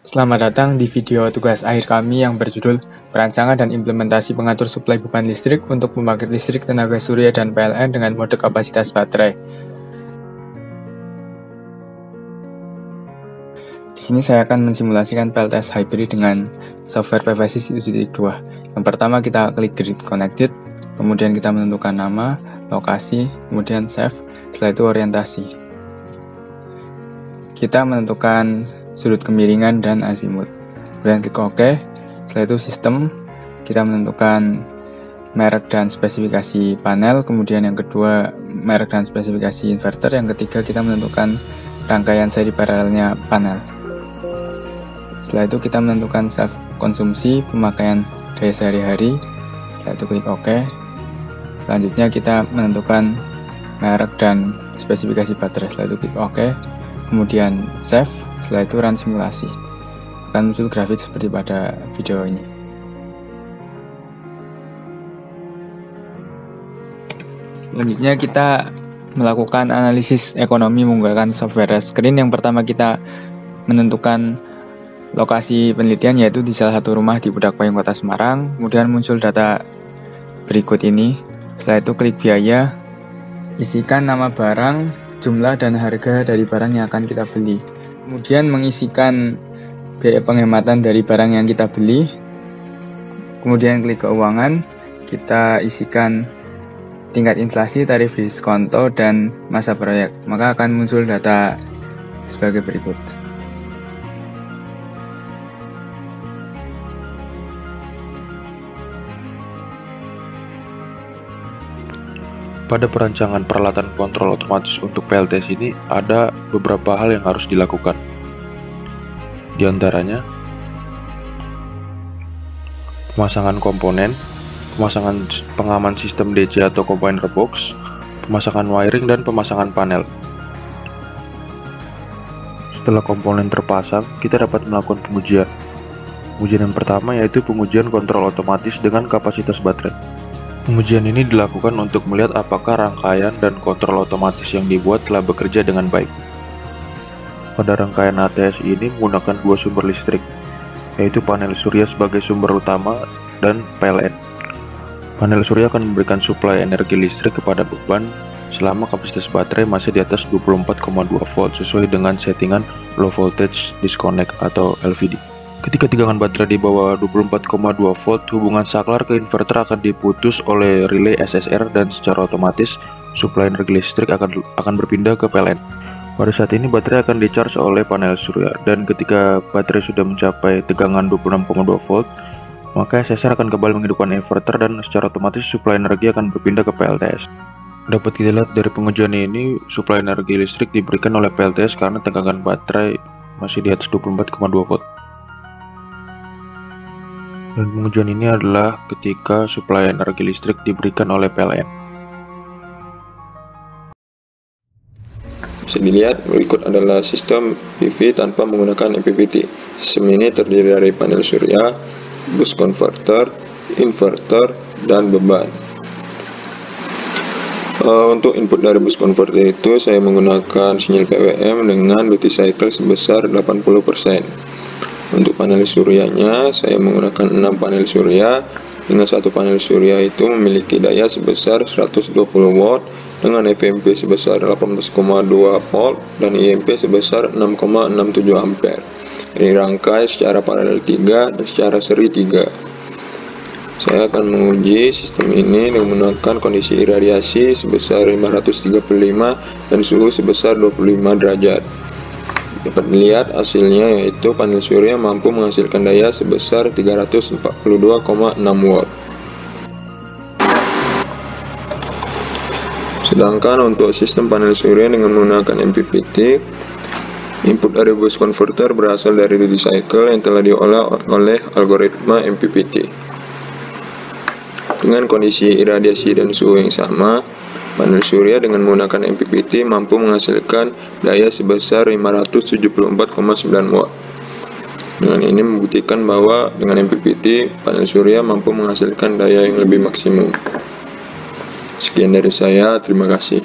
Selamat datang di video tugas akhir kami yang berjudul Perancangan dan Implementasi Pengatur Suplai Beban Listrik untuk Pembangkit Listrik Tenaga Surya dan PLN dengan Mode Kapasitas Baterai. Di sini saya akan mensimulasikan PLTS hybrid dengan software PVSys 1.2. Yang pertama kita klik Grid Connected, kemudian kita menentukan nama, lokasi, kemudian save, setelah itu orientasi. Kita menentukan sudut kemiringan dan azimut, kemudian klik OK. Setelah itu sistem, kita menentukan merek dan spesifikasi panel, kemudian yang kedua merek dan spesifikasi inverter, yang ketiga kita menentukan rangkaian seri paralelnya panel. Setelah itu kita menentukan self konsumsi pemakaian daya sehari-hari, setelah itu klik OK. Selanjutnya kita menentukan merek dan spesifikasi baterai, setelah itu klik OK, kemudian save. Setelah itu run simulasi, akan muncul grafik seperti pada video ini. Selanjutnya kita melakukan analisis ekonomi menggunakan software screen. Yang pertama kita menentukan lokasi penelitian, yaitu di salah satu rumah di Budak Payung, Kota Semarang. Kemudian muncul data berikut ini. Setelah itu klik biaya, isikan nama barang, jumlah dan harga dari barang yang akan kita beli. Kemudian mengisikan biaya penghematan dari barang yang kita beli. Kemudian klik keuangan, kita isikan tingkat inflasi, tarif diskonto, dan masa proyek. Maka akan muncul data sebagai berikut. Pada perancangan peralatan kontrol otomatis untuk PLTS ini ada beberapa hal yang harus dilakukan. Di antaranya, pemasangan komponen, pemasangan pengaman sistem DC atau combiner box, pemasangan wiring, dan pemasangan panel. Setelah komponen terpasang, kita dapat melakukan pengujian. Pengujian yang pertama yaitu pengujian kontrol otomatis dengan kapasitas baterai. Pengujian ini dilakukan untuk melihat apakah rangkaian dan kontrol otomatis yang dibuat telah bekerja dengan baik. Pada rangkaian ATS ini menggunakan dua sumber listrik, yaitu panel surya sebagai sumber utama dan PLN. Panel surya akan memberikan suplai energi listrik kepada beban selama kapasitas baterai masih di atas 24,2 volt sesuai dengan settingan low voltage disconnect atau LVD. Ketika tegangan baterai di bawah 24,2 volt, hubungan saklar ke inverter akan diputus oleh relay SSR dan secara otomatis suplai energi listrik akan berpindah ke PLN. Pada saat ini baterai akan di-charge oleh panel surya, dan ketika baterai sudah mencapai tegangan 26,2 volt, maka SSR akan kembali menghidupkan inverter dan secara otomatis suplai energi akan berpindah ke PLTS. Dapat kita lihat dari pengujian ini, suplai energi listrik diberikan oleh PLTS karena tegangan baterai masih di atas 24,2 volt. Dan pengujian ini adalah ketika suplai energi listrik diberikan oleh PLN. Bisa dilihat berikut adalah sistem PV tanpa menggunakan MPPT. Sistem ini terdiri dari panel surya, bus converter, inverter, dan beban. Untuk input dari bus converter itu saya menggunakan sinyal PWM dengan duty cycle sebesar 80%. Untuk panel suryanya, saya menggunakan 6 panel surya, dengan satu panel surya itu memiliki daya sebesar 120 watt dengan FMP sebesar 18,2 volt dan IMP sebesar 6,67 ampere. Dirangkai secara paralel 3 dan secara seri 3. Saya akan menguji sistem ini dengan menggunakan kondisi iradiasi sebesar 535 dan suhu sebesar 25 derajat. Dapat dilihat hasilnya, yaitu panel surya mampu menghasilkan daya sebesar 342,6 watt. Sedangkan untuk sistem panel surya dengan menggunakan MPPT, input dari bus converter berasal dari duty cycle yang telah diolah oleh algoritma MPPT. Dengan kondisi iradiasi dan suhu yang sama, panel surya dengan menggunakan MPPT mampu menghasilkan daya sebesar 574,9 watt. Dengan ini membuktikan bahwa dengan MPPT, panel surya mampu menghasilkan daya yang lebih maksimum. Sekian dari saya, terima kasih.